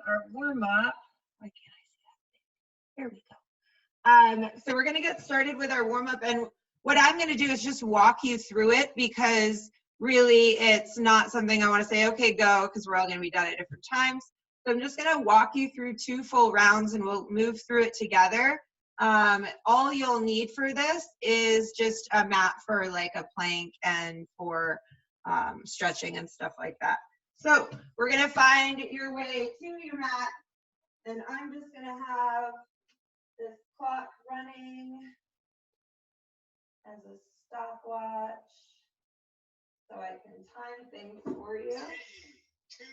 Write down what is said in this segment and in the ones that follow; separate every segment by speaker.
Speaker 1: our warm-up. Why can't I see that? There we go. So we're gonna get started with our warm-up, and what I'm gonna do is just walk you through it, because really it's not something I wanna say, okay, go, because we're all gonna be done at different times. So I'm just gonna walk you through 2 full rounds and we'll move through it together. All you'll need for this is just a mat for like a plank and for stretching and stuff like that. So we're gonna find your way to your mat, and I'm just gonna have this clock running as a stopwatch so I can time things for you. 3, 2,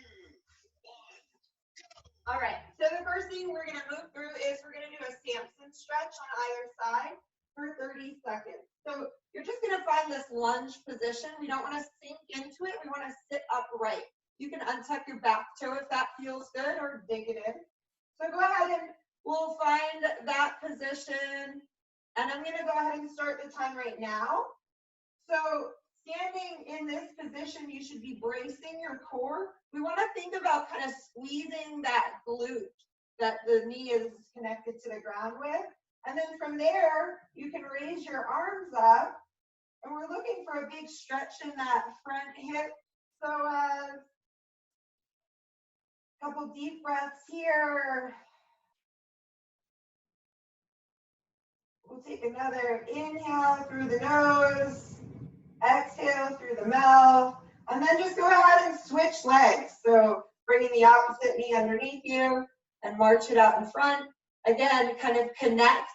Speaker 1: 1, all right, so the first thing we're gonna move through is we're gonna do a Samson stretch on either side for 30 seconds. So you're just gonna find this lunge position. We don't wanna sink into it, we wanna sit upright. You can untuck your back toe if that feels good, or dig it in. So go ahead and we'll find that position. And I'm gonna go ahead and start the time right now. So standing in this position, you should be bracing your core. We wanna think about kind of squeezing that glute that the knee is connected to the ground with. And then from there, you can raise your arms up. And we're looking for a big stretch in that front hip. So couple deep breaths here. We'll take another inhale through the nose, exhale through the mouth, and then just go ahead and switch legs. So bringing the opposite knee underneath you and march it out in front. Again, kind of connect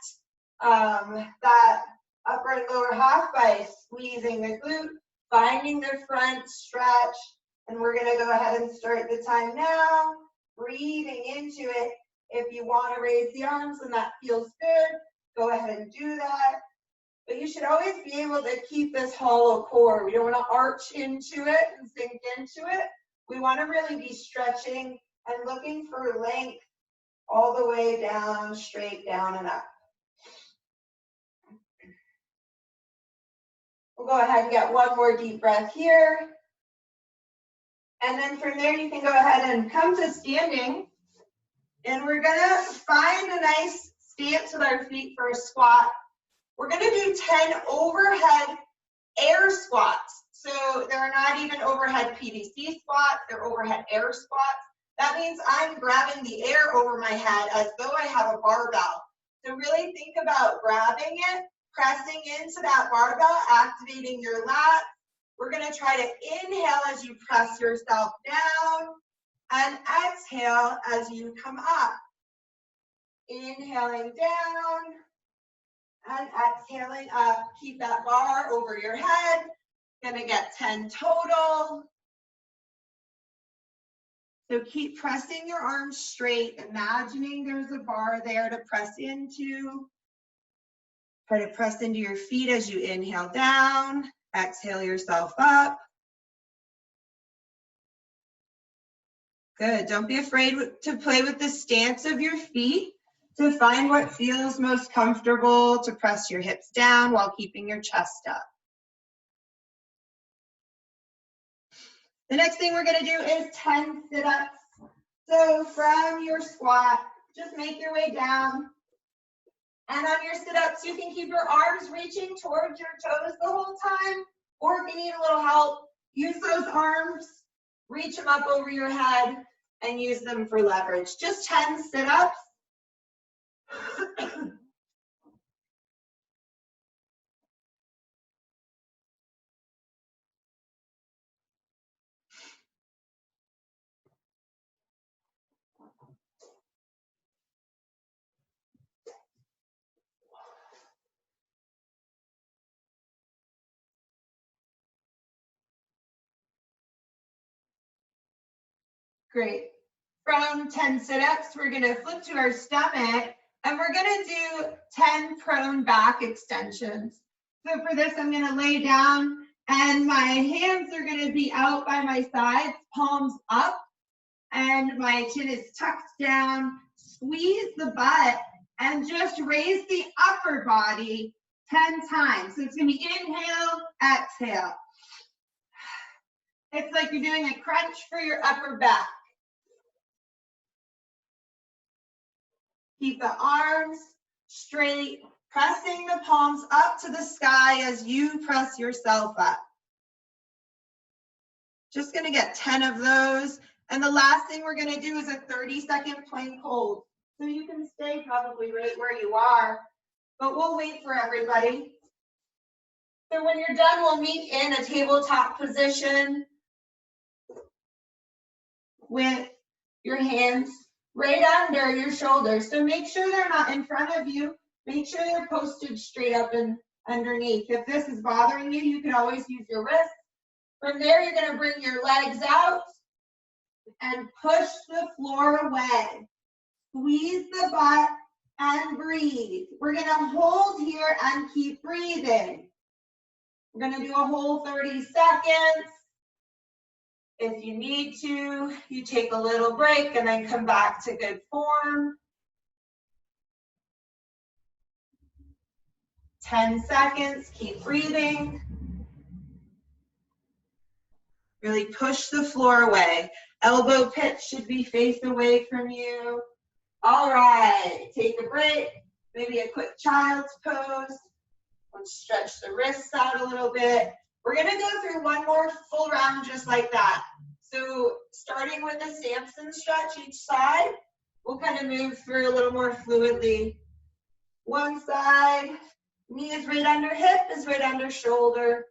Speaker 1: that upper and lower half by squeezing the glute, finding the front stretch. And we're gonna go ahead and start the time now, breathing into it. If you wanna raise the arms and that feels good, go ahead and do that. But you should always be able to keep this hollow core. We don't wanna arch into it and sink into it. We wanna really be stretching and looking for length all the way down, straight down and up. We'll go ahead and get one more deep breath here. And then from there, you can go ahead and come to standing. And we're gonna find a nice stance with our feet for a squat. We're gonna do 10 overhead air squats. So they're not even overhead PVC squats, they're overhead air squats. That means I'm grabbing the air over my head as though I have a barbell. So really think about grabbing it, pressing into that barbell, activating your lats. We're gonna try to inhale as you press yourself down and exhale as you come up. Inhaling down and exhaling up. Keep that bar over your head. Gonna get 10 total. So keep pressing your arms straight, imagining there's a bar there to press into. Try to press into your feet as you inhale down. Exhale yourself up. Good. Don't be afraid to play with the stance of your feet to find what feels most comfortable, to press your hips down while keeping your chest up. The next thing we're going to do is 10 sit-ups. So from your squat, just make your way down. And on your sit-ups, you can keep your arms reaching towards your toes the whole time. Or if you need a little help, use those arms, reach them up over your head, and use them for leverage. Just 10 sit-ups. Great. From 10 sit-ups, we're gonna flip to our stomach and we're gonna do 10 prone back extensions. So for this, I'm gonna lay down and my hands are gonna be out by my sides, palms up, and my chin is tucked down. Squeeze the butt and just raise the upper body 10 times. So it's gonna be inhale, exhale. It's like you're doing a crunch for your upper back. Keep the arms straight, pressing the palms up to the sky as you press yourself up. Just gonna get 10 of those. And the last thing we're gonna do is a 30-second plank hold. So you can stay probably right where you are, but we'll wait for everybody. So when you're done, we'll meet in a tabletop position with your hands right under your shoulders. So make sure they're not in front of you. Make sure they're posted straight up and underneath. If this is bothering you, you can always use your wrist. From there, you're gonna bring your legs out and push the floor away. Squeeze the butt and breathe. We're gonna hold here and keep breathing. We're gonna do a whole 30 seconds. If you need to, you take a little break and then come back to good form. 10 seconds, keep breathing. Really push the floor away. Elbow pit should be face away from you. All right, take a break, maybe a quick child's pose. Let's stretch the wrists out a little bit. We're gonna go through one more full round just like that. So starting with a Samson stretch each side, we'll kind of move through a little more fluidly. One side, knee is right under hip, is right under shoulder.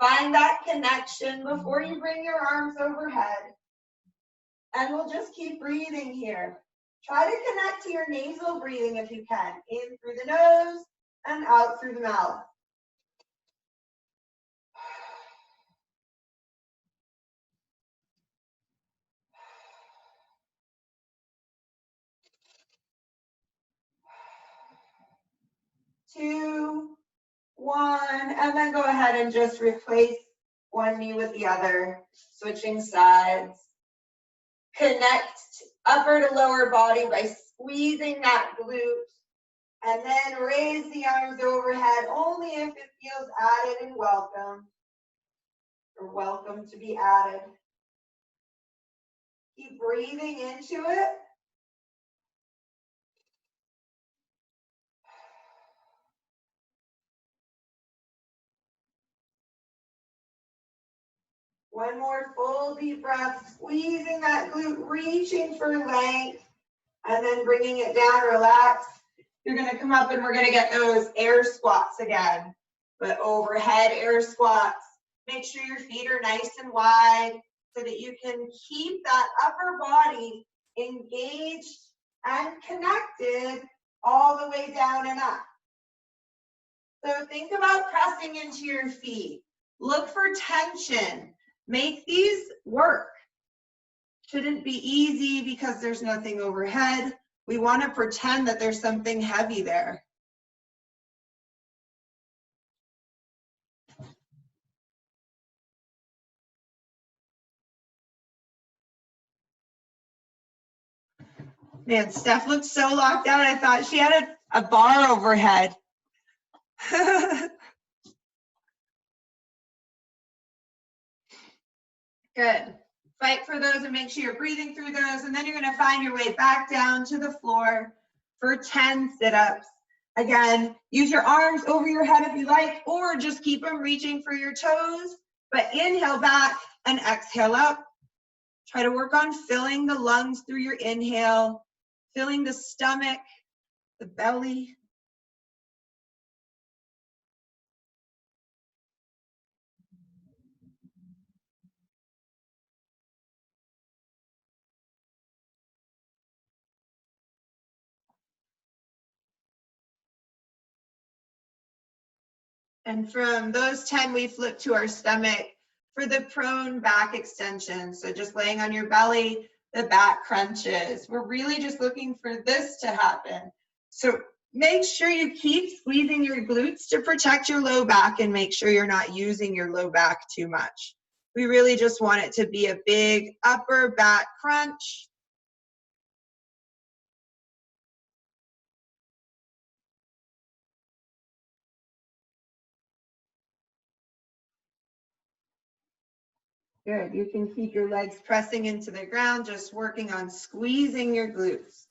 Speaker 1: Find that connection before you bring your arms overhead. And we'll just keep breathing here. Try to connect to your nasal breathing if you can. In through the nose and out through the mouth. Two, one, and then go ahead and just replace one knee with the other, switching sides. Connect upper to lower body by squeezing that glute, and then raise the arms overhead only if it feels added and welcome, or welcome to be added. Keep breathing into it. One more full deep breath, squeezing that glute, reaching for length, and then bringing it down, relax. You're gonna come up and we're gonna get those air squats again, but overhead air squats. Make sure your feet are nice and wide so that you can keep that upper body engaged and connected all the way down and up. So think about pressing into your feet. Look for tension. Make these work. Shouldn't be easy because there's nothing overhead. We want to pretend that there's something heavy there. Man, Steph looked so locked out. I thought she had a bar overhead. Good. Fight for those and make sure you're breathing through those. And then you're going to find your way back down to the floor for 10 sit-ups. Again, use your arms over your head if you like, or just keep them reaching for your toes. But inhale back and exhale up. Try to work on filling the lungs through your inhale, filling the stomach, the belly. And from those 10, we flip to our stomach for the prone back extension. So just laying on your belly, the back crunches. We're really just looking for this to happen. So make sure you keep squeezing your glutes to protect your low back and make sure you're not using your low back too much. We really just want it to be a big upper back crunch. Good. You can keep your legs pressing into the ground, just working on squeezing your glutes.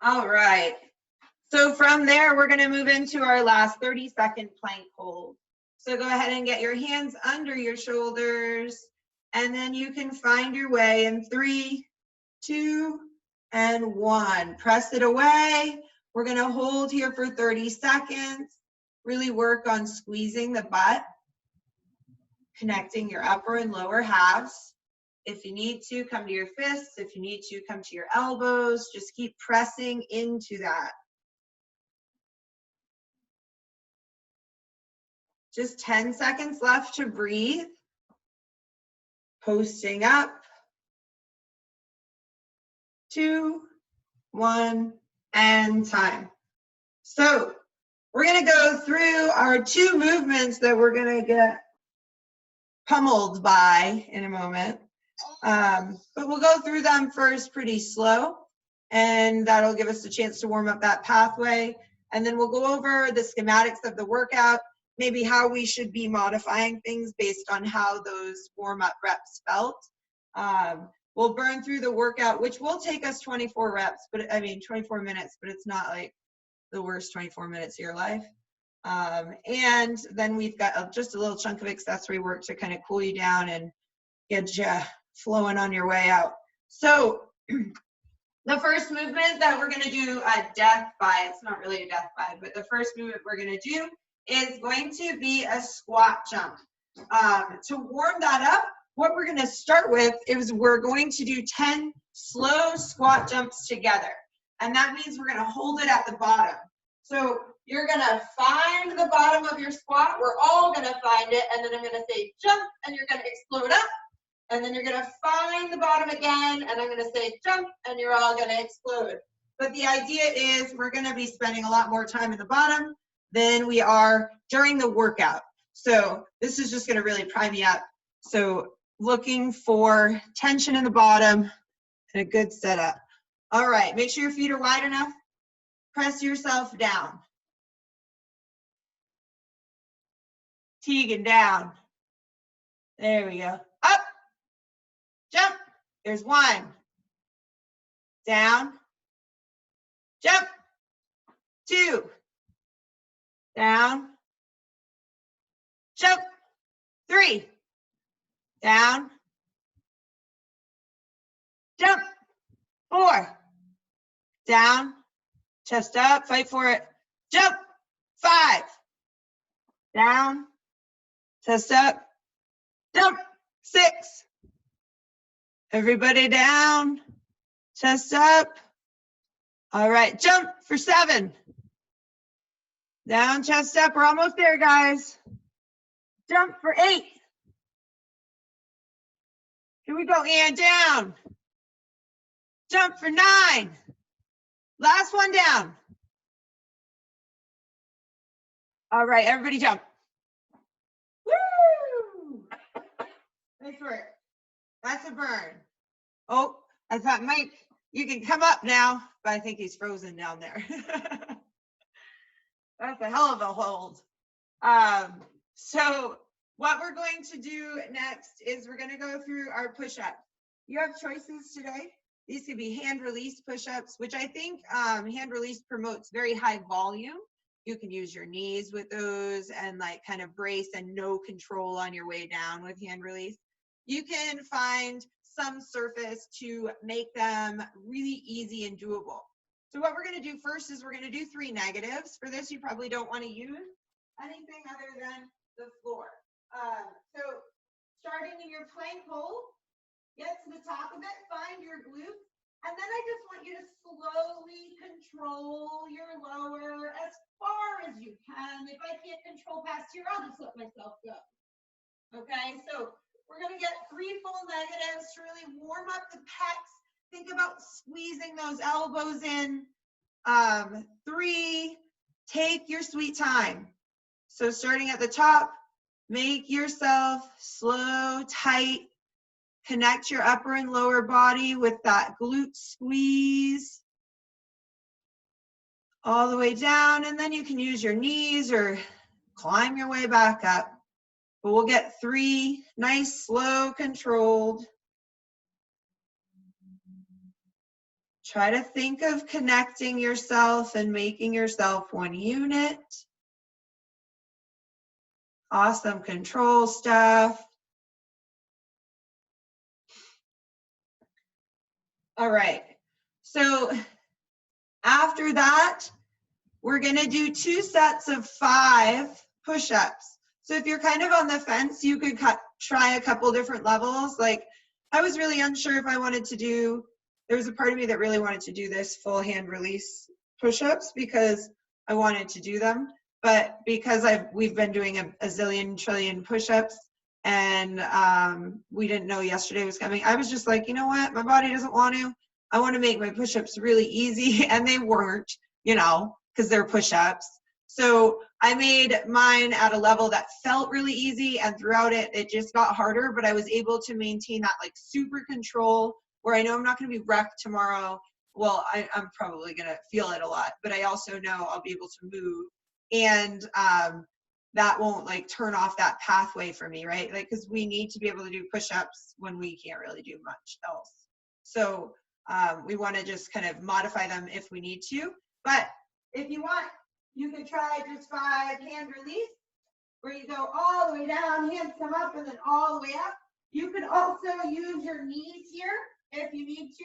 Speaker 1: All right. So from there, we're going to move into our last 30-second plank hold. So go ahead and get your hands under your shoulders, and then you can find your way in 3, 2, and 1. Press it away. We're going to hold here for 30 seconds. Really work on squeezing the butt, connecting your upper and lower halves. If you need to, come to your fists. If you need to, come to your elbows. Just keep pressing into that. Just 10 seconds left to breathe. Posting up. 2, 1, and time. So we're going to go through our 2 movements that we're going to get pummeled by in a moment. But we'll go through them first pretty slow, and that'll give us a chance to warm up that pathway. And then we'll go over the schematics of the workout, maybe how we should be modifying things based on how those warm-up reps felt. We'll burn through the workout, which will take us 24 reps, but I mean 24 minutes, but it's not like the worst 24 minutes of your life. And then we've got just a little chunk of accessory work to kind of cool you down and get you flowing on your way out. So the first movement that we're going to do a death by, it's not really a death by, but the first movement we're going to do is going to be a squat jump. To warm that up, what we're going to start with is we're going to do 10 slow squat jumps together. And that means we're going to hold it at the bottom. So you're going to find the bottom of your squat. We're all going to find it. And then I'm going to say jump, and you're going to explode up. And then you're going to find the bottom again. And I'm going to say jump, and you're all going to explode. But the idea is we're going to be spending a lot more time in the bottom than we are during the workout. So this is just going to really prime you up. So looking for tension in the bottom and a good setup. All right, make sure your feet are wide enough. Press yourself down. Tegan down. There we go. Up. Jump. There's 1. Down. Jump. 2. Down. Jump. 3. Down. Jump. 4. Down. Chest up. Fight for it. Jump. 5. Down. Chest up. Jump. 6. Everybody down. Chest up. All right. Jump for 7. Down, chest up. We're almost there, guys. Jump for 8. Here we go, and down. Jump for 9. Last one down. All right, everybody jump. Woo! Nice work. That's a burn. Oh, I thought, Mike, you can come up now, but I think he's frozen down there. That's a hell of a hold. So what we're going to do next is we're going to go through our push-ups. You have choices today. These could be hand release push-ups, which I think hand release promotes very high volume. You can use your knees with those and like kind of brace and no control on your way down with hand release. You can find some surface to make them really easy and doable. So what we're going to do first is we're going to do 3 negatives. For this, you probably don't want to use anything other than the floor. So starting in your plank hold, get to the top of it, find your glutes, and then I just want you to slowly control your lower as far as you can. If I can't control past here, I'll just let myself go. Okay, so we're going to get 3 full negatives to really warm up the pecs. Think about squeezing those elbows in. 3, take your sweet time. So starting at the top, make yourself slow, tight. Connect your upper and lower body with that glute squeeze. All the way down, and then you can use your knees or climb your way back up. But we'll get 3 nice, slow, controlled. Try to think of connecting yourself and making yourself one unit. Awesome control stuff. All right, so after that, we're gonna do 2 sets of 5 push-ups. So if you're kind of on the fence, you could try a couple different levels. Like, I was really unsure if I wanted to do, there was a part of me that really wanted to do this full hand release push-ups because I wanted to do them. But because we've been doing a zillion trillion push-ups and we didn't know yesterday was coming, I was just like, you know what, my body doesn't want to. I want to make my push-ups really easy, and they weren't, you know, because they're push-ups. So I made mine at a level that felt really easy, and throughout it, it just got harder, but I was able to maintain that like super control where I know I'm not going to be wrecked tomorrow. Well, I'm probably going to feel it a lot, but I also know I'll be able to move, and that won't like turn off that pathway for me, right? Like, because we need to be able to do push-ups when we can't really do much else. So we want to just kind of modify them if we need to. But if you want, you can try just 5 hand release, where you go all the way down, hands come up, and then all the way up. You can also use your knees here if you need to,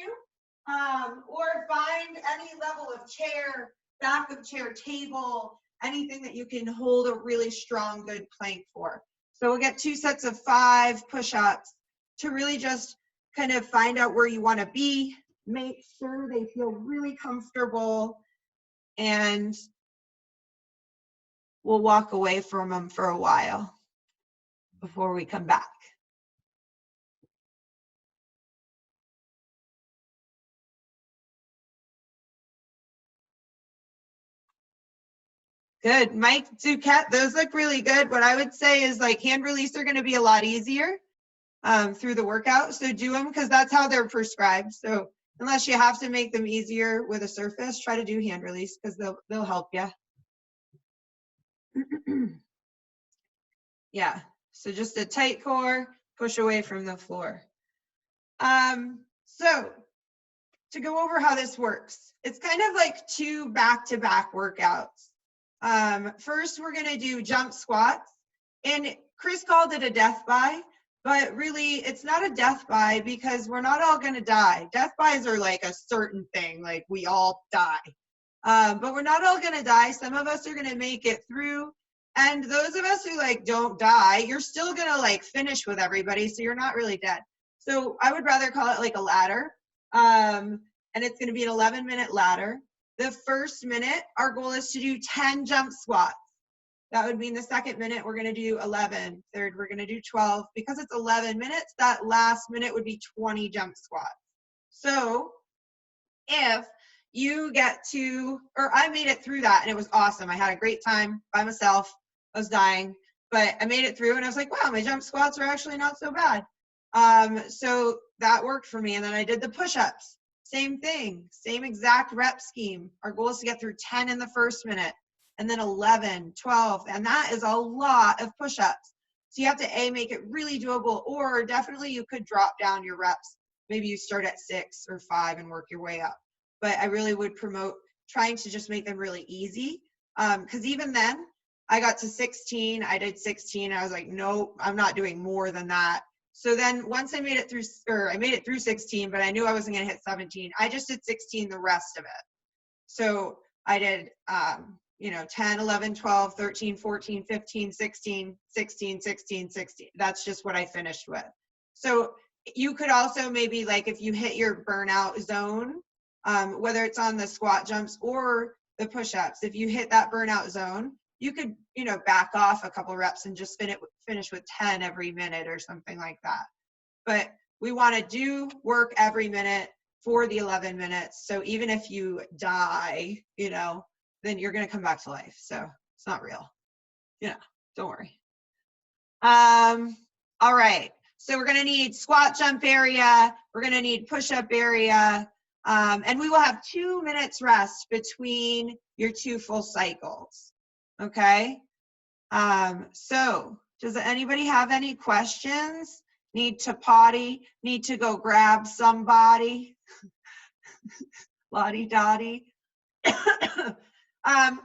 Speaker 1: or find any level of chair, back of chair, table, anything that you can hold a really strong, good plank for. So we'll get 2 sets of 5 push-ups to really just kind of find out where you want to be, make sure they feel really comfortable, and we'll walk away from them for a while before we come back. Good, Mike Duquette, those look really good. What I would say is like hand release are gonna be a lot easier through the workout. So do them because that's how they're prescribed. So unless you have to make them easier with a surface, try to do hand release because they'll help you. Yeah, so just a tight core, push away from the floor. So to go over how this works, it's kind of like 2 back-to-back workouts. First, we're gonna do jump squats, and Chris called it a death by, but really it's not a death by because we're not all gonna die. Death bys are like a certain thing, like we all die. But we're not all gonna die. Some of us are gonna make it through, and those of us who like don't die, you're still gonna like finish with everybody, so you're not really dead. So I would rather call it like a ladder, and it's gonna be an 11-minute ladder. The first minute, our goal is to do 10 jump squats. That would mean the second minute, we're gonna do 11. Third, we're gonna do 12. Because it's 11 minutes, that last minute would be 20 jump squats. So if you get to, or I made it through that and it was awesome. I had a great time by myself. I was dying, but I made it through and I was like, wow, my jump squats are actually not so bad. So that worked for me. And then I did the push-ups. Same thing, same exact rep scheme. Our goal is to get through 10 in the first minute and then 11, 12, and that is a lot of push-ups. So you have to make it really doable, or definitely you could drop down your reps. Maybe you start at 6 or 5 and work your way up. But I really would promote trying to just make them really easy. Because even then, I got to 16, I did 16, I was like, nope, I'm not doing more than that. So then once I made it through, or I made it through 16, but I knew I wasn't gonna hit 17, I just did 16 the rest of it. So I did, 10, 11, 12, 13, 14, 15, 16, 16, 16, 16. That's just what I finished with. So you could also maybe like if you hit your burnout zone, whether it's on the squat jumps or the push-ups, if you hit that burnout zone, you could, back off a couple reps and just finish with 10 every minute or something like that. But we want to do work every minute for the 11 minutes. So even if you die, then you're going to come back to life. So it's not real. Don't worry. All right. So we're going to need squat jump area. We're going to need push-up area. And we will have 2 minutes rest between your 2 full cycles. Okay. So does anybody have any questions? Need to potty? Need to go grab somebody? la-di-da-di.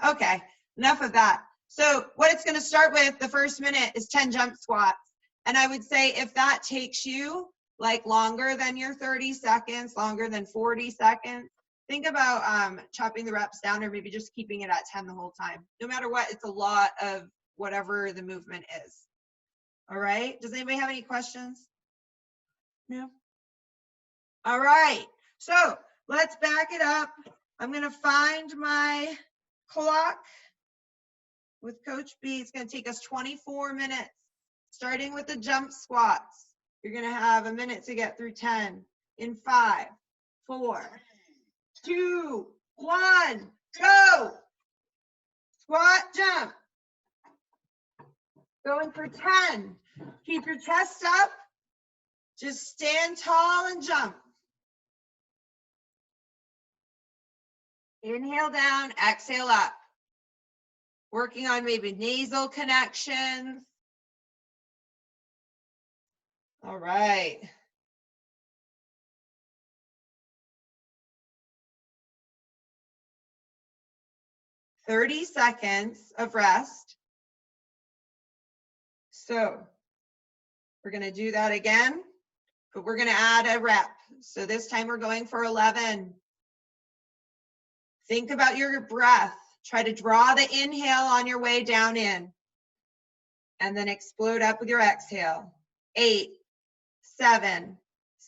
Speaker 1: Okay, enough of that. So what it's going to start with, the first minute, is 10 jump squats. And I would say if that takes you like longer than your 30 seconds, longer than 40 seconds, think about chopping the reps down or maybe just keeping it at 10 the whole time. No matter what, it's a lot of whatever the movement is. All right. Does anybody have any questions? No? All right. So let's back it up. I'm going to find my clock with Coach B. It's going to take us 24 minutes, starting with the jump squats. You're going to have a minute to get through 10 in 5, 4, 2, 1, go. Squat, jump. Going for 10. Keep your chest up. Just stand tall and jump. Inhale down, exhale up. Working on maybe nasal connections. All right. "30 seconds of rest." So we're going to do that again, but we're going to add a rep. So this time we're going for 11. Think about your breath. Try to draw the inhale on your way down in, and then explode up with your exhale. 8, 7,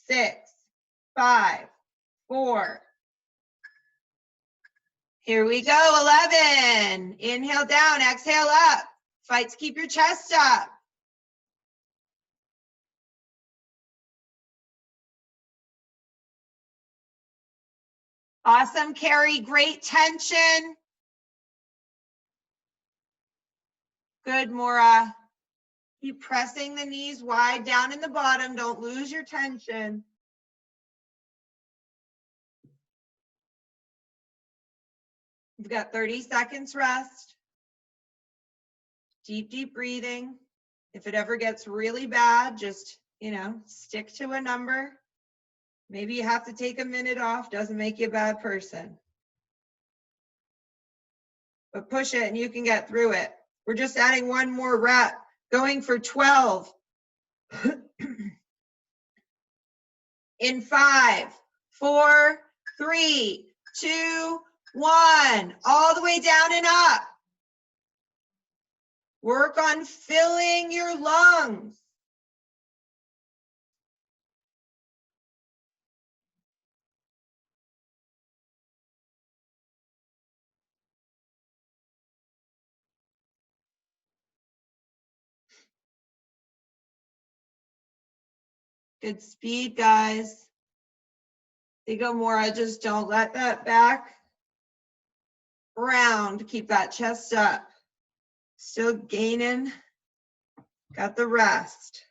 Speaker 1: 6, 5, 4. Here we go, 11. Inhale down, exhale up. Fight to keep your chest up. Awesome, Carrie, great tension. Good, Maura. Keep pressing the knees wide down in the bottom. Don't lose your tension. You've got 30 seconds rest. Deep, deep breathing. If it ever gets really bad, just, stick to a number. Maybe you have to take a minute off. Doesn't make you a bad person. But push it and you can get through it. We're just adding one more rep. Going for 12. In 5, 4, 3, 2, 1. All the way down and up. Work on filling your lungs. Good speed, guys. There you go, Maura. Just don't let that back round. Keep that chest up. Still gaining. Got the rest.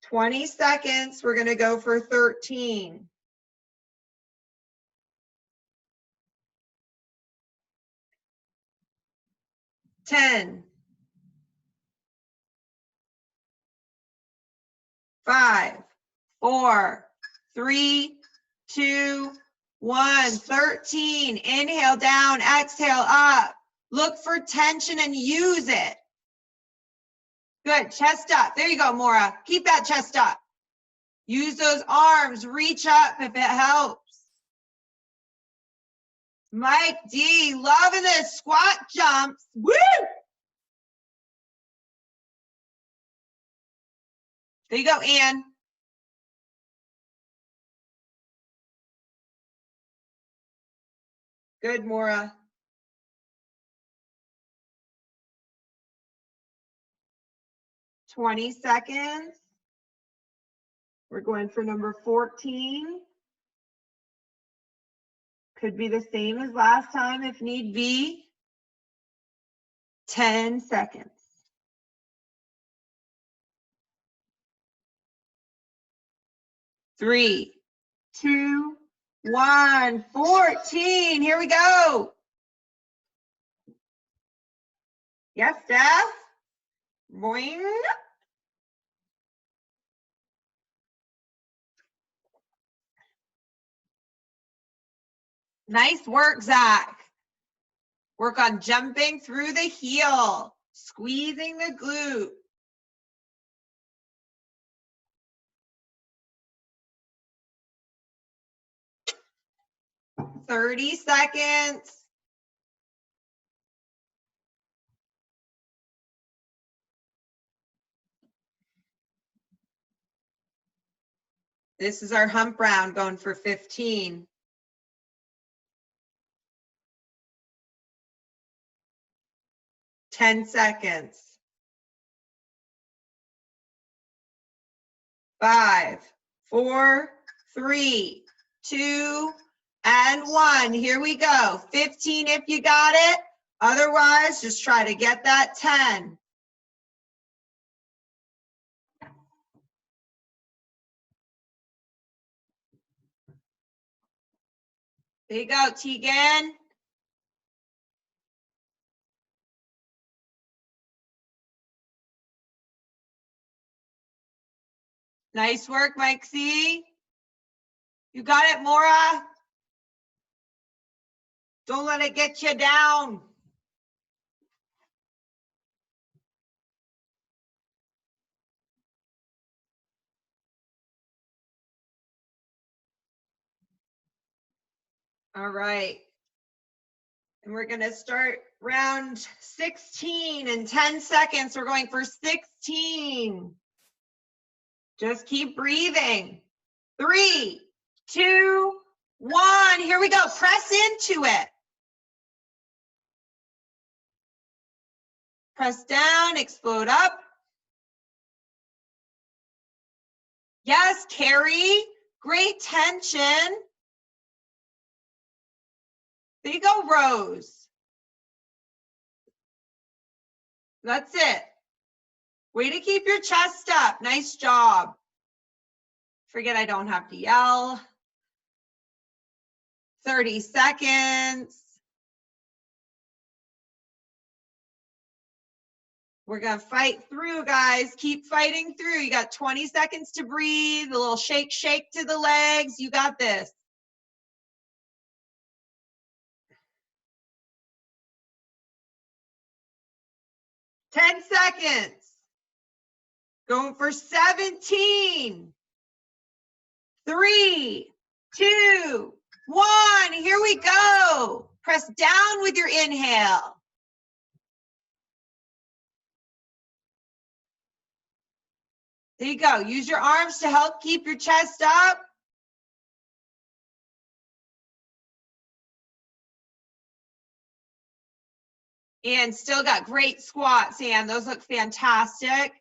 Speaker 1: 20 seconds. We're going to go for 13. 10. 5, 4, 3, 2, 1. 13. Inhale down, exhale up. Look for tension and use it. Good, chest up. There you go, Maura. Keep that chest up. Use those arms, reach up if it helps. Mike D, loving this squat jumps. Woo! There you go, Ann. Good, Maura. "20 seconds. We're going for number 14. Could be the same as last time if need be. 10 seconds. 3, 2, 1. 14. Here we go. Yes, Steph? Boing. Nice work, Zach. Work on jumping through the heel, squeezing the glute. 30 seconds. This is our hump round going for 15. Ten seconds. 5, 4, 3, 2, and 1. Here we go. 15 if you got it. Otherwise, just try to get that 10. There you go, Tegan. Nice work, Mike C. You got it, Maura. Don't let it get you down. All right. And we're going to start round 16 in 10 seconds. We're going for 16. Just keep breathing. 3, 2, 1. Here we go. Press into it. Press down, explode up. Yes, Carrie. Great tension. There you go, Rose. That's it. Way to keep your chest up. Nice job. Forget I don't have to yell. 30 seconds. We're going to fight through, guys. Keep fighting through. You got 20 seconds to breathe. A little shake, shake to the legs. You got this. 10 seconds. Going for 17. 3, 2, 1. Here we go. Press down with your inhale. There you go. Use your arms to help keep your chest up. And still got great squats, Ann. Those look fantastic.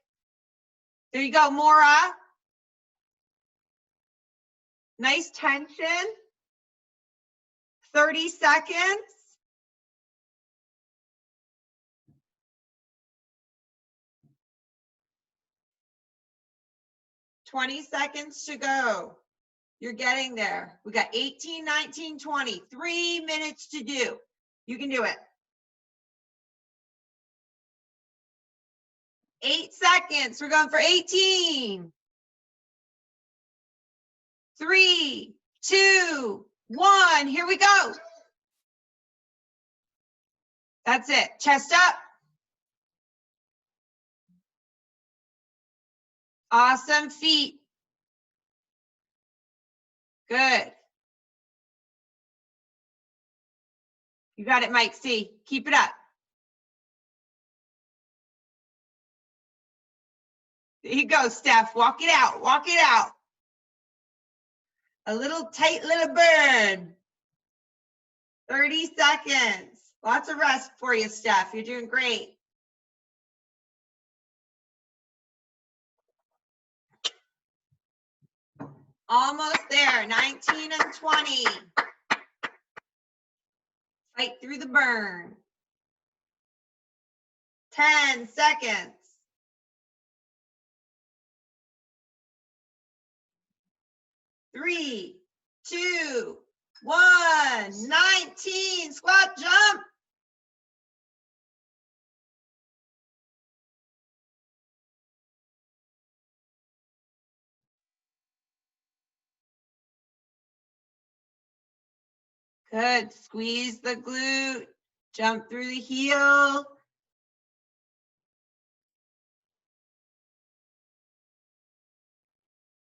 Speaker 1: There you go, Maura. Nice tension. 30 seconds. $20 seconds to go. You're getting there. We got 18, 19, 20. 3 minutes to do. You can do it. 8 seconds. We're going for 18. 3, 2, 1. Here we go. That's it. Chest up. Awesome feet. Good. You got it, Mike C. Keep it up. There you go, Steph. Walk it out. Walk it out. A little tight little burn. 30 seconds. Lots of rest for you, Steph. You're doing great. Almost there. 19 and 20. Fight through the burn. 10 seconds. 3, 2, 1. 19. Squat jump. Good. Squeeze the glute. Jump through the heel.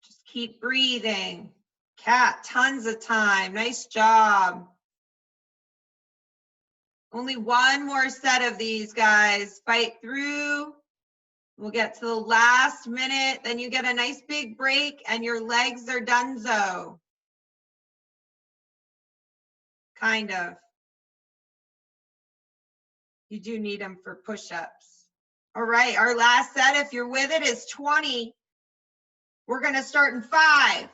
Speaker 1: Just keep breathing. Cat, tons of time. Nice job. Only one more set of these, guys. Fight through. We'll get to the last minute. Then you get a nice big break and your legs are donezo. Kind of. You do need them for push-ups. All right, our last set, if you're with it, is 20. We're gonna start in 5,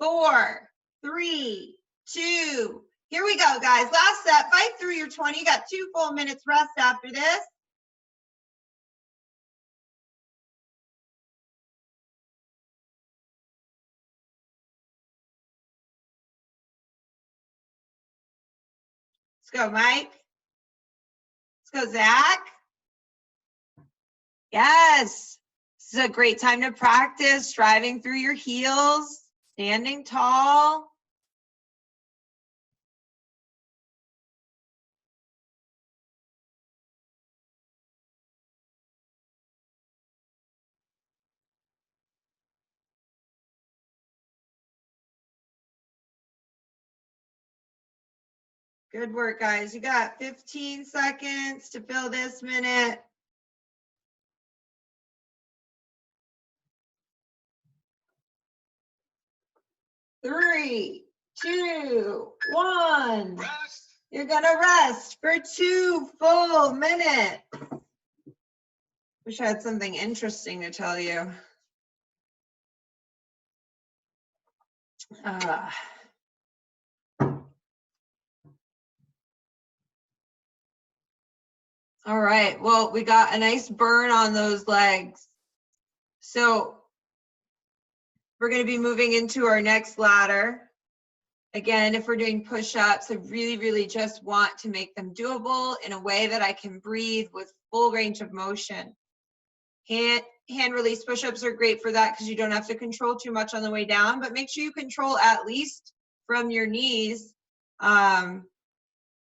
Speaker 1: 4, 3, 2. Here we go, guys. Last set, fight through your 20. You got 2 full minutes rest after this. Let's go, Mike. Let's go, Zach. Yes. This is a great time to practice driving through your heels, standing tall. Good work, guys. You got 15 seconds to fill this minute. Three, 2, 1. Rest. You're gonna rest for 2 full minutes. Wish I had something interesting to tell you. All right, well, we got a nice burn on those legs. So we're gonna be moving into our next ladder. Again, if we're doing push-ups, I really just want to make them doable in a way that I can breathe with full range of motion. Hand release push-ups are great for that because you don't have to control too much on the way down, but make sure you control at least from your knees to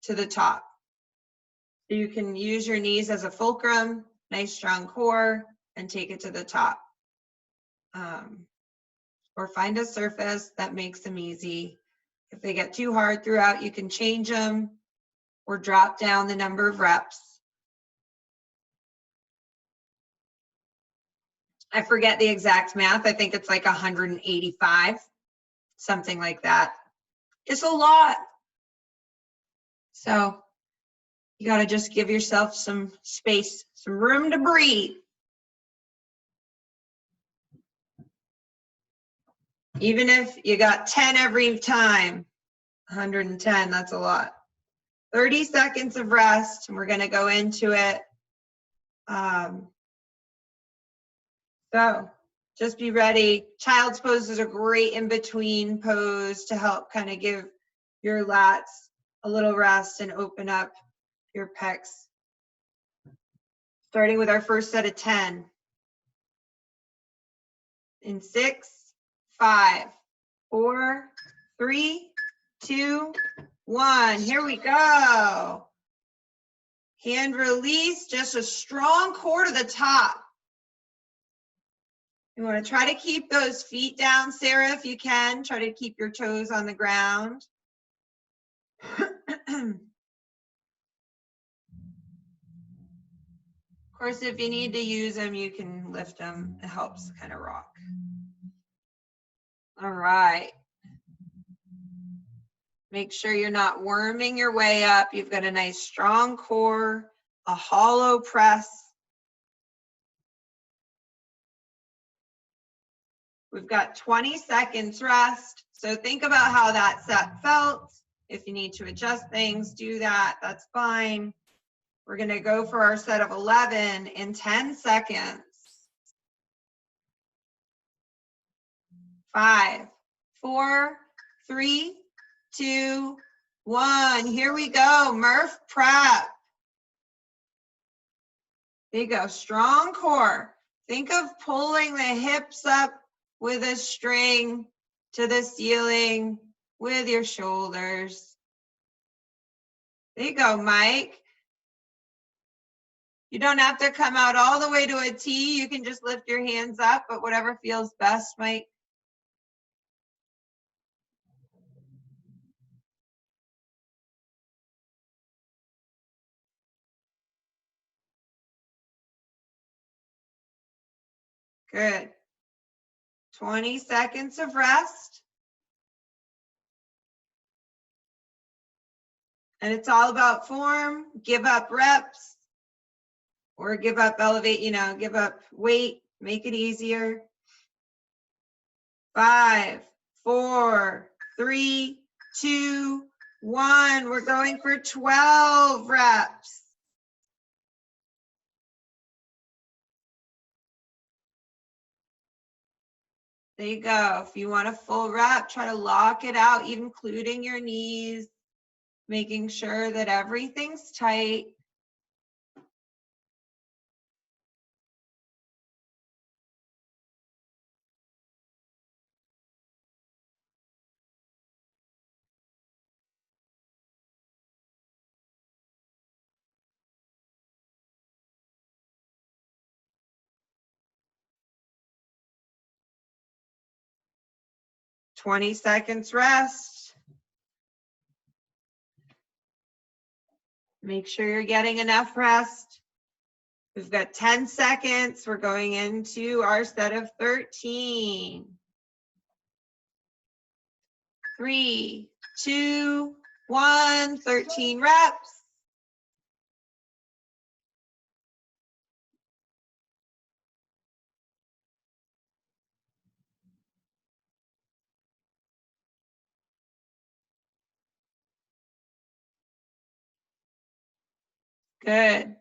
Speaker 1: the top. So you can use your knees as a fulcrum, nice strong core, and take it to the top. Or find a surface that makes them easy. If they get too hard throughout, you can change them or drop down the number of reps. I forget the exact math. I think it's like 185, something like that. It's a lot. So you got to just give yourself some space, some room to breathe. Even if you got 10 every time, 110, that's a lot. 30 seconds of rest, and we're going to go into it. So just be ready. Child's pose is a great in-between pose to help kind of give your lats a little rest and open up your pecs. Starting with our first set of 10. In 6, 5, 4, 3, 2, 1. Here we go. Hand release, just a strong core to the top. You want to try to keep those feet down, Sarah, if you can. Try to keep your toes on the ground. Of course, if you need to use them, you can lift them. It helps kind of rock. All right. Make sure you're not worming your way up. You've got a nice strong core, a hollow press. We've got 20 seconds rest. So think about how that set felt. If you need to adjust things, do that. That's fine. We're going to go for our set of 11 in 10 seconds. 5, 4, 3, 2, 1. Here we go. Murph prep. There you go. Strong core. Think of pulling the hips up with a string to the ceiling with your shoulders. There you go, Mike. You don't have to come out all the way to a T. You can just lift your hands up, but whatever feels best, Mike. Good. 20 seconds of rest. And it's all about form. Give up reps or give up elevate, give up weight, make it easier. 5, 4, 3, 2, 1. We're going for 12 reps. There you go. If you want a full rep, try to lock it out, including your knees, making sure that everything's tight. "20 seconds rest." Make sure you're getting enough rest. We've got 10 seconds. We're going into our set of 13. 3, 2, 1, 13 reps. Good.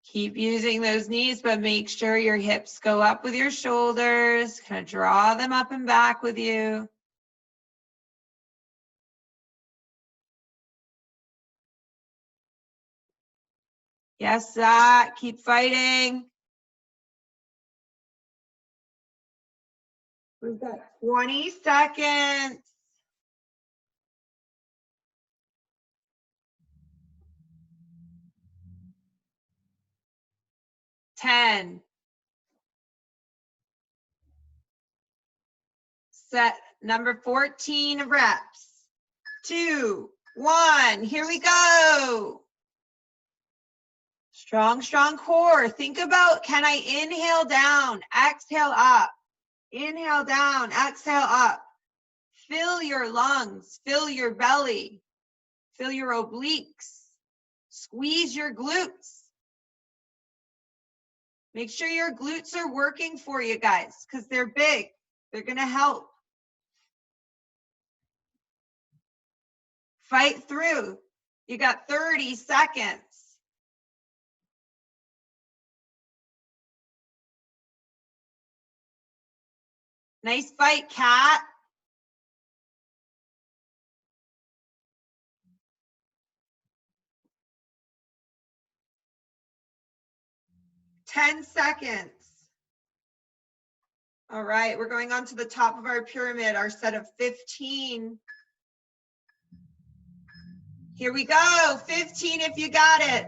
Speaker 1: Keep using those knees, but make sure your hips go up with your shoulders. Kind of draw them up and back with you. Yes, Zach, keep fighting. We've got 20 seconds. 10. Set number 14 reps. 2, 1, here we go. Strong, strong core. Think about, can I inhale down, exhale up, inhale down, exhale up. Fill your lungs, fill your belly, fill your obliques, squeeze your glutes. Make sure your glutes are working for you guys because they're big. They're gonna help. Fight through. You got 30 seconds. Nice fight, Kat. Ten seconds. All right, we're going on to the top of our pyramid, our set of 15. Here we go, 15 if you got it.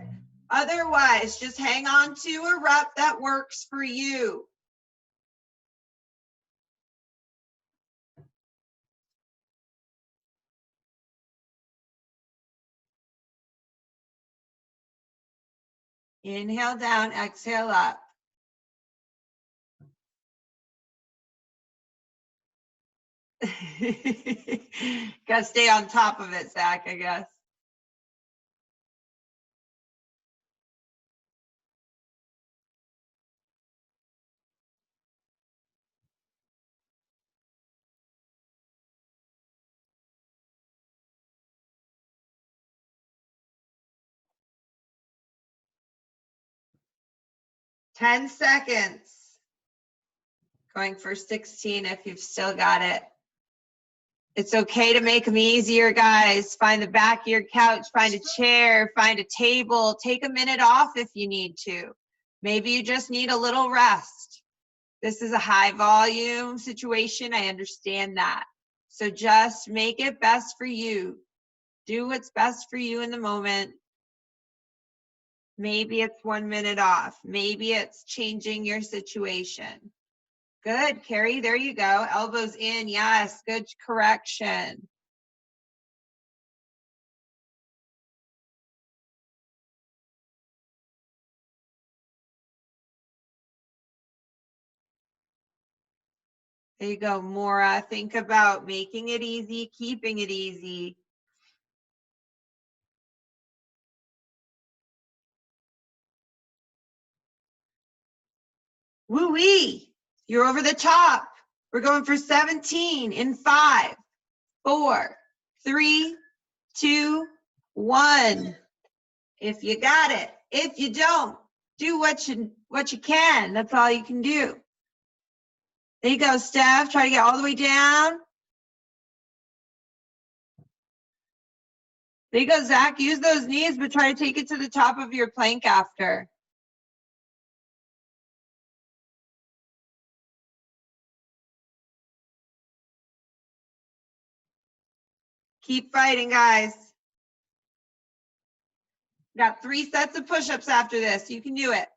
Speaker 1: Otherwise, just hang on to a rep that works for you. Inhale down, exhale up. Gotta stay on top of it, Zach, I guess. Ten seconds. Going for 16 if you've still got it. It's okay to make them easier, guys. Find the back of your couch, find a chair, find a table. Take a minute off if you need to. Maybe you just need a little rest. This is a high volume situation. I understand that. So just make it best for you. Do what's best for you in the moment. Maybe it's 1 minute off. Maybe it's changing your situation. Good, Carrie, there you go. Elbows in, yes, good correction. There you go, Maura. Think about making it easy, keeping it easy. Woo-wee, you're over the top. We're going for 17 in 5, 4, 3, 2, 1. If you got it. If you don't, do what you can. That's all you can do. There you go, Steph. Try to get all the way down. There you go, Zach. Use those knees, but try to take it to the top of your plank after. Keep fighting, guys. Got 3 sets of push-ups after this. You can do it.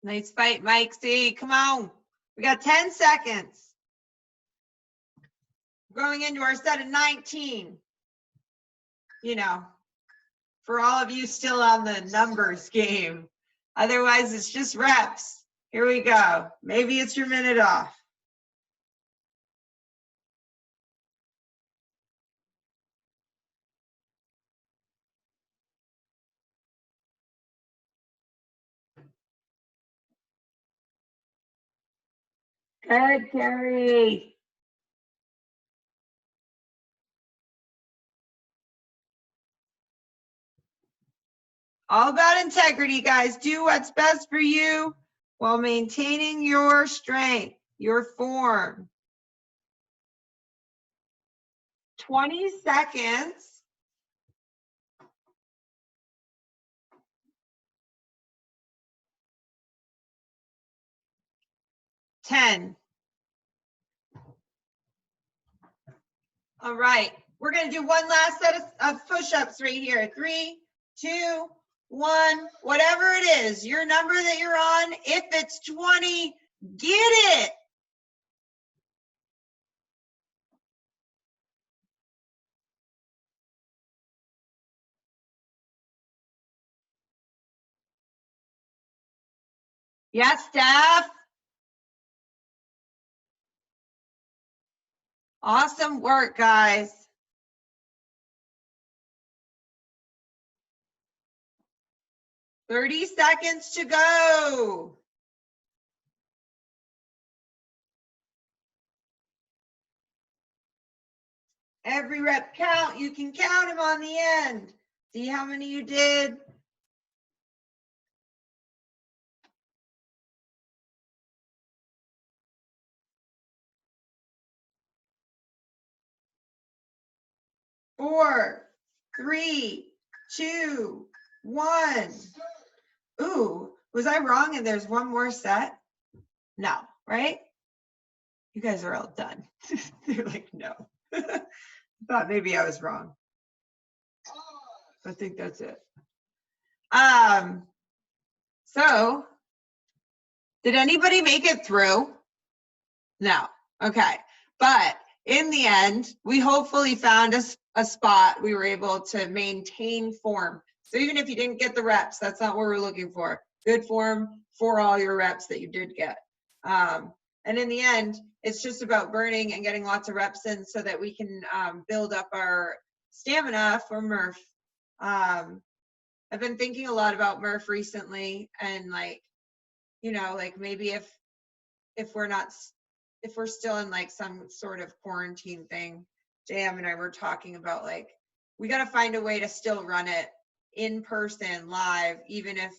Speaker 1: Nice fight, Mike C. Come on. We got 10 seconds. Going into our set of 19. You know, for all of you still on the numbers game. Otherwise, it's just reps. Here we go. Maybe it's your minute off. Good, Carrie. All about integrity, guys. Do what's best for you while maintaining your strength, your form. 20 seconds. Ten. All right. We're going to do one last set of push-ups right here. 3, 2, 1. Whatever it is, your number that you're on, if it's 20, get it. Yes, Steph. Awesome work, guys. Thirty seconds to go. Every rep count. You can count them on the end. See how many you did. Four, 3, 2, 1. Ooh, was I wrong and there's one more set? No, right? You guys are all done. They're like, no. Thought maybe I was wrong. I think that's it. So did anybody make it through? No. Okay. But in the end, we hopefully found a spot we were able to maintain form. So even if you didn't get the reps, that's not what we're looking for. Good form for all your reps that you did get. And in the end, it's just about burning and getting lots of reps in so that we can build up our stamina for Murph. I've been thinking a lot about Murph recently, and like, you know, like maybe if we're still in like some sort of quarantine thing, JM and I were talking about like, we got to find a way to still run it in person live, even if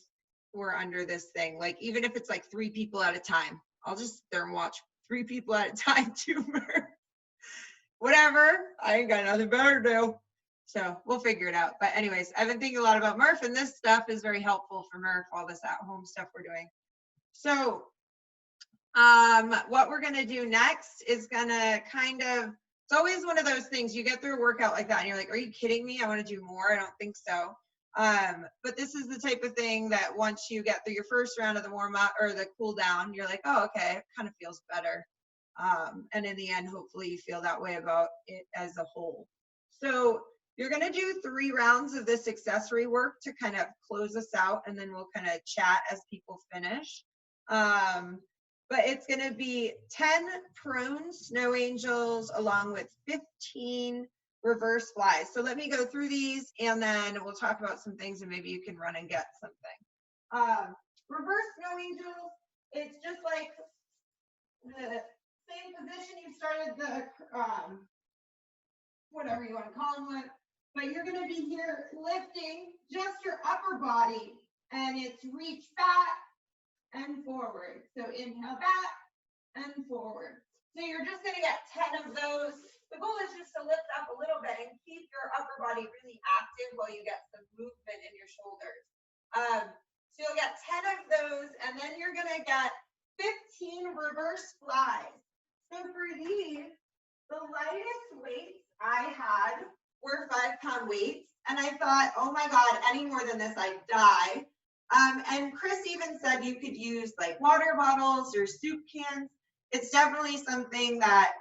Speaker 1: we're under this thing. Like, even if it's like 3 people at a time, I'll just sit there and watch 3 people at a time too. Whatever, I ain't got nothing better to do. So we'll figure it out. But anyways, I've been thinking a lot about Murph, and this stuff is very helpful for Murph, all this at-home stuff we're doing. So what we're going to do next is going to kind of, it's always one of those things, you get through a workout like that and you're like, are you kidding me? I want to do more. I don't think so. But this is the type of thing that once you get through your first round of the warm up or the cool down, you're like, oh, okay, it kind of feels better. And in the end, hopefully you feel that way about it as a whole. So you're going to do 3 rounds of this accessory work to kind of close us out, and then we'll kind of chat as people finish. But it's going to be 10 prone snow angels along with 15 reverse flies. So let me go through these, and then we'll talk about some things, and maybe you can run and get something. Reverse snow angels, it's just like the same position you started the, whatever you want to call them with, but you're going to be here lifting just your upper body, and it's reach back and forward. So inhale back and forward. So you're just going to get 10 of those. The goal is just to lift up a little bit and keep your upper body really active while you get some movement in your shoulders. So you'll get 10 of those, and then you're going to get 15 reverse flies. So for these, the lightest weights I had were 5-pound weights, and I thought, oh my God, any more than this, I'd die. And Chris even said you could use like water bottles or soup cans. It's definitely something that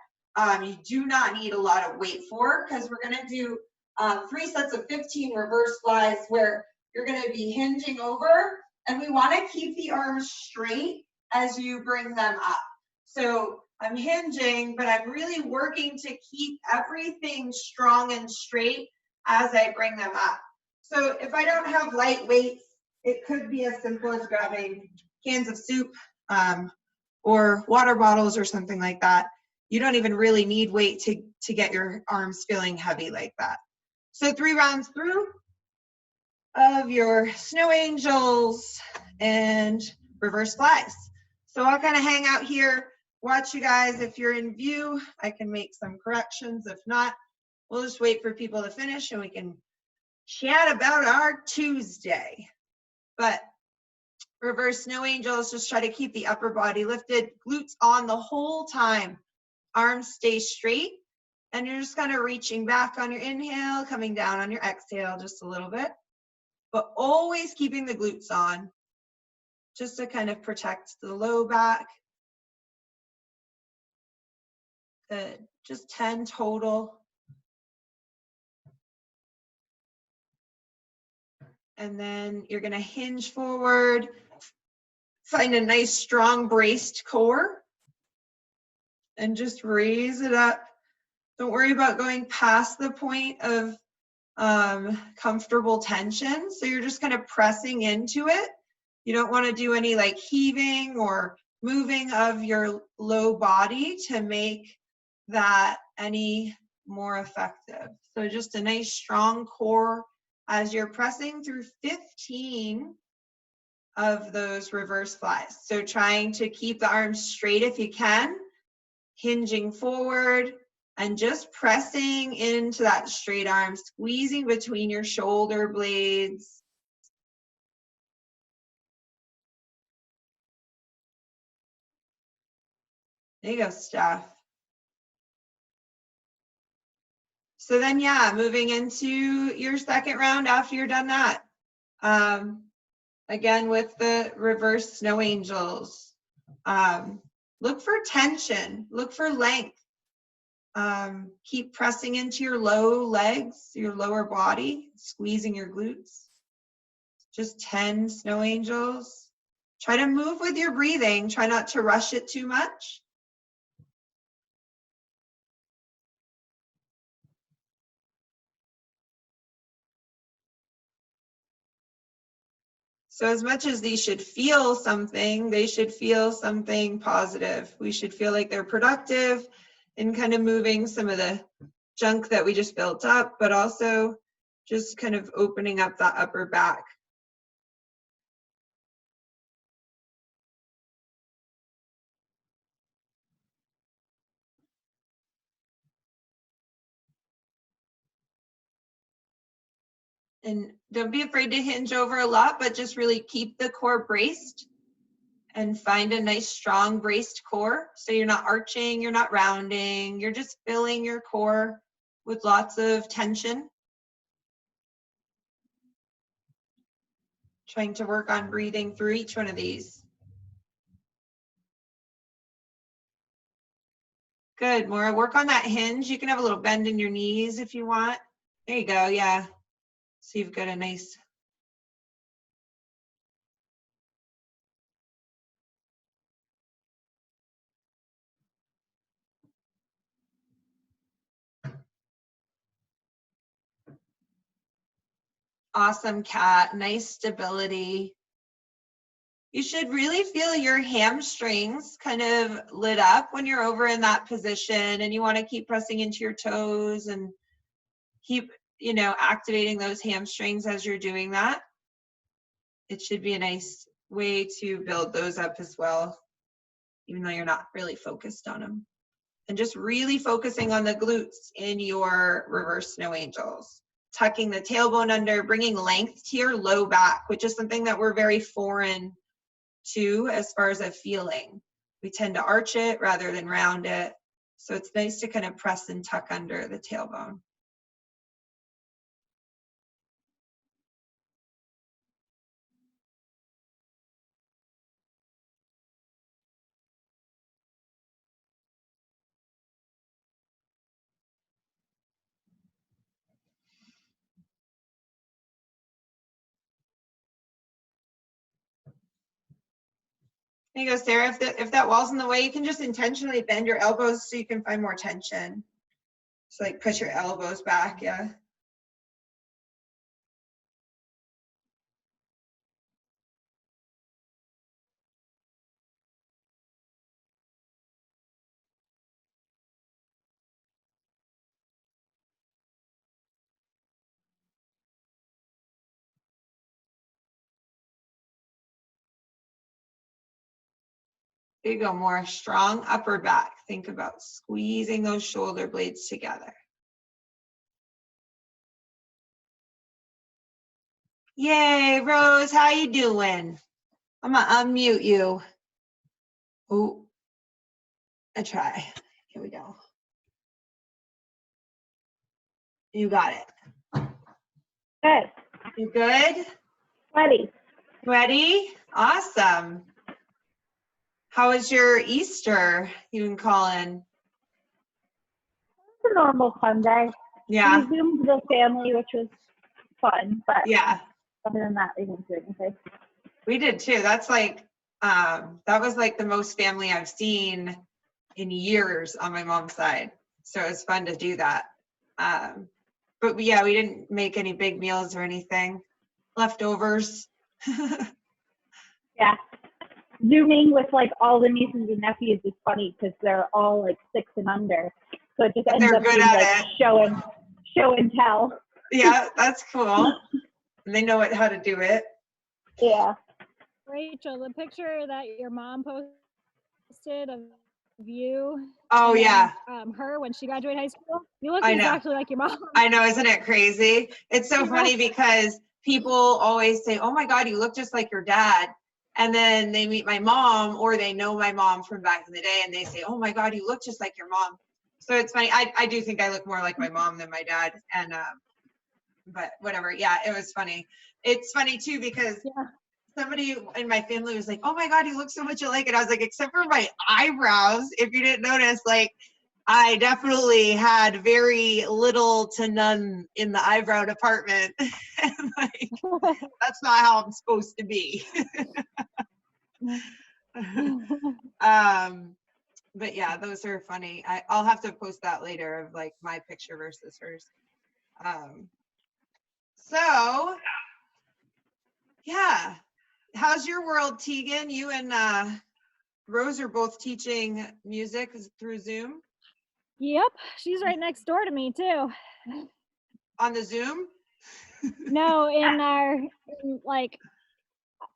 Speaker 1: you do not need a lot of weight for, because we're going to do 3 sets of 15 reverse flies where you're going to be hinging over, and we want to keep the arms straight as you bring them up. So I'm hinging, but I'm really working to keep everything strong and straight as I bring them up. So if I don't have light weights, it could be as simple as grabbing cans of soup or water bottles or something like that. You don't even really need weight to get your arms feeling heavy like that. So 3 rounds through of your snow angels and reverse flies. So I'll kind of hang out here, watch you guys. If you're in view, I can make some corrections. If not, we'll just wait for people to finish and we can chat about our Tuesday. But reverse snow angels, just try to keep the upper body lifted, glutes on the whole time. Arms stay straight, and you're just kind of reaching back on your inhale, coming down on your exhale just a little bit, but always keeping the glutes on, just to kind of protect the low back. Good, just 10 total. And then you're gonna hinge forward, find a nice strong braced core, and just raise it up. Don't worry about going past the point of comfortable tension. So you're just kind of pressing into it. You don't want to do any like heaving or moving of your low body to make that any more effective. So just a nice strong core as you're pressing through 15 of those reverse flies. So trying to keep the arms straight if you can, hinging forward, and just pressing into that straight arm, squeezing between your shoulder blades. There you go, Steph. So then, yeah, moving into your second round after you're done that. Again, with the reverse snow angels. Look for tension, look for length. Keep pressing into your low legs, your lower body, squeezing your glutes. Just 10 snow angels. Try to move with your breathing. Try not to rush it too much. So as much as these should feel something, they should feel something positive. We should feel like they're productive in kind of moving some of the junk that we just built up, but also just kind of opening up that upper back. And don't be afraid to hinge over a lot, but just really keep the core braced and find a nice strong braced core. So you're not arching, you're not rounding, you're just filling your core with lots of tension. Trying to work on breathing through each one of these. Good, Maura, work on that hinge. You can have a little bend in your knees if you want. There you go, yeah. So you've got a nice. Awesome, Kat, nice stability. You should really feel your hamstrings kind of lit up when you're over in that position, and you want to keep pressing into your toes and keep, you know, activating those hamstrings as you're doing that. It should be a nice way to build those up as well, even though you're not really focused on them. And just really focusing on the glutes in your reverse snow angels. Tucking the tailbone under, bringing length to your low back, which is something that we're very foreign to as far as a feeling. We tend to arch it rather than round it. So it's nice to kind of press and tuck under the tailbone. There you go, Sarah. If that wall's in the way, you can just intentionally bend your elbows so you can find more tension. So like push your elbows back, yeah. There you go, more strong upper back. Think about squeezing those shoulder blades together. Yay, Rose, how you doing? I'm gonna unmute you. Oh, I try. Here we go. You got it.
Speaker 2: Good.
Speaker 1: You good?
Speaker 2: Ready.
Speaker 1: Ready? Awesome. How was your Easter? You and Colin?
Speaker 2: It's a normal Sunday.
Speaker 1: Yeah.
Speaker 2: We zoomed the family, which was fun, but
Speaker 1: Yeah.
Speaker 2: other than that, we didn't do anything.
Speaker 1: We did too. That's like, that was like the most family I've seen in years on my mom's side. So it was fun to do that. But yeah, we didn't make any big meals or anything. Leftovers.
Speaker 2: Yeah. Zooming with like all the nieces and nephews is funny because they're all like 6 and under. So it just
Speaker 1: But
Speaker 2: ends
Speaker 1: they're
Speaker 2: up
Speaker 1: good
Speaker 2: being
Speaker 1: at
Speaker 2: like
Speaker 1: it.
Speaker 2: show and tell.
Speaker 1: Yeah, that's cool. And they know how to do it.
Speaker 2: Yeah.
Speaker 3: Rachel, the picture that your mom posted of you.
Speaker 1: Oh, yeah.
Speaker 3: Her when she graduated high school. You look
Speaker 1: I know.
Speaker 3: exactly like your mom.
Speaker 1: I know, isn't it crazy? It's so funny because people always say, oh my God, you look just like your dad. And then they meet my mom or they know my mom from back in the day and they say, oh my God, you look just like your mom. So it's funny. I do think I look more like my mom than my dad. And, but whatever. Yeah, it was funny. It's funny too because somebody in my family was like, oh my God, you look so much alike. And I was like, except for my eyebrows, if you didn't notice, like, I definitely had very little to none in the eyebrow department. Like, that's not how I'm supposed to be. But yeah, those are funny. I'll have to post that later of like my picture versus hers. So yeah, how's your world, Tegan? You and Rose are both teaching music through Zoom?
Speaker 3: Yep, she's right next door to me too.
Speaker 1: On the Zoom?
Speaker 3: No, like,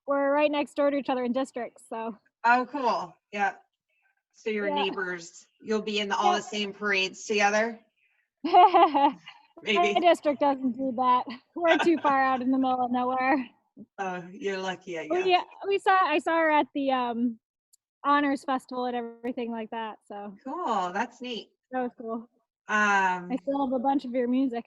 Speaker 3: we're right next door to each other in districts, so.
Speaker 1: Oh, cool. Yeah. So your neighbors, you'll be in all the same parades together?
Speaker 3: My district doesn't do that. We're too far out in the middle of nowhere.
Speaker 1: Oh, you're lucky, I guess.
Speaker 3: I saw her at the honors festival and everything like that. So
Speaker 1: Cool, that's neat.
Speaker 3: that was cool. I still have a bunch of your music.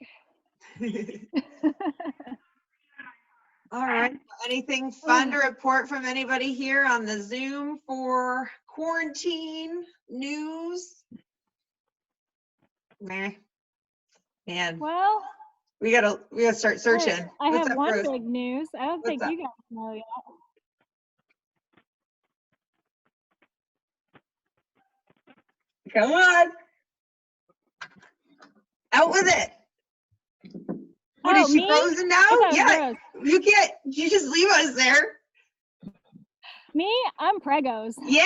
Speaker 1: All right. Anything fun to report from anybody here on the Zoom for quarantine news? Meh. Man,
Speaker 3: Well,
Speaker 1: we gotta start searching.
Speaker 3: I
Speaker 1: What's
Speaker 3: have
Speaker 1: up,
Speaker 3: one
Speaker 1: Rose?
Speaker 3: big news. I don't
Speaker 1: What's
Speaker 3: think
Speaker 1: up?
Speaker 3: you guys know yet.
Speaker 1: Come on. Out with it. What, is she
Speaker 3: me?
Speaker 1: frozen now?
Speaker 3: I thought it was
Speaker 1: Yeah.
Speaker 3: Rose.
Speaker 1: You can't, you just leave us there.
Speaker 3: Me? I'm Pregos.
Speaker 1: Yeah.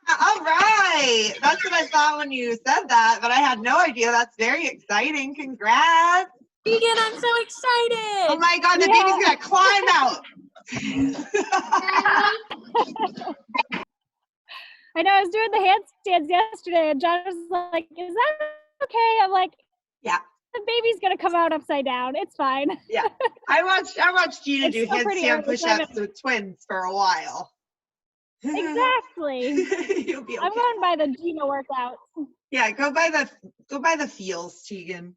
Speaker 1: All right. That's what I thought when you said that, but I had no idea. That's very exciting. Congrats.
Speaker 4: Vegan, I'm so excited.
Speaker 1: Oh my God, the baby's gonna climb out.
Speaker 3: I know I was doing the handstands yesterday and John was like, is that okay? I'm like,
Speaker 1: Yeah.
Speaker 3: The baby's gonna come out upside down. It's fine.
Speaker 1: Yeah. I watched Gina
Speaker 3: It's
Speaker 1: do
Speaker 3: still pretty
Speaker 1: handstand
Speaker 3: early,
Speaker 1: push-ups with twins for a while.
Speaker 3: Exactly.
Speaker 1: You'll be okay.
Speaker 3: I'm going by the Gina workouts.
Speaker 1: Yeah, go by the feels, Tegan.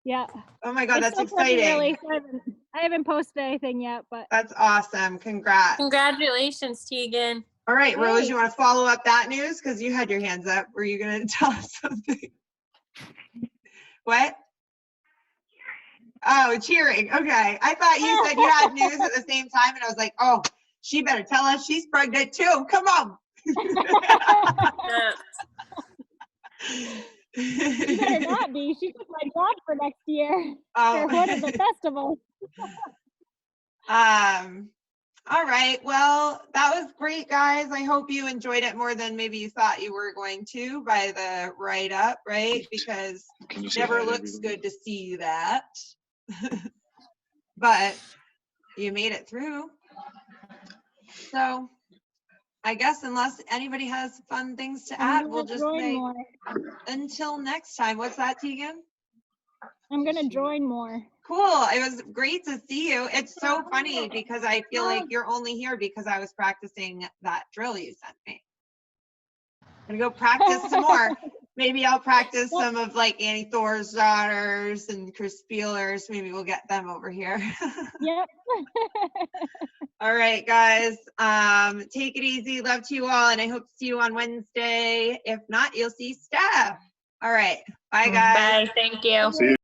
Speaker 3: Yeah.
Speaker 1: Oh my God,
Speaker 3: It's
Speaker 1: that's
Speaker 3: still pretty
Speaker 1: exciting.
Speaker 3: early, so I haven't posted anything yet, but
Speaker 1: That's awesome. Congrats.
Speaker 4: Congratulations, Tegan.
Speaker 1: All right, Rose,
Speaker 3: Hey.
Speaker 1: you want to follow up that news? Because you had your hands up. Were you going to tell us something? What? Oh, cheering. Okay. I thought you said you had news at the same time, and I was like, oh, she better tell us she's pregnant too. Come on.
Speaker 3: she better not be. She took my job for next year.
Speaker 1: Oh.
Speaker 3: For one of the festivals.
Speaker 1: All right. Well, that was great, guys. I hope you enjoyed it more than maybe you thought you were going to by the write-up, right? Because it never looks good to see that. But you made it through. So I guess unless anybody has fun things to add, we'll just say
Speaker 3: more.
Speaker 1: until next time. What's that, Tegan?
Speaker 3: I'm gonna join more.
Speaker 1: Cool. It was great to see you. It's so funny because I feel like you're only here because I was practicing that drill you sent me. I'm gonna go practice some more. Maybe I'll practice some of like Annie Thor's daughters and Chris Spieler's. Maybe we'll get them over here.
Speaker 3: Yep.
Speaker 1: All right, guys. Take it easy. Love to you all, and I hope to see you on Wednesday. If not, you'll see Steph. All right. Bye, guys.
Speaker 4: Bye. Thank you.
Speaker 5: See you.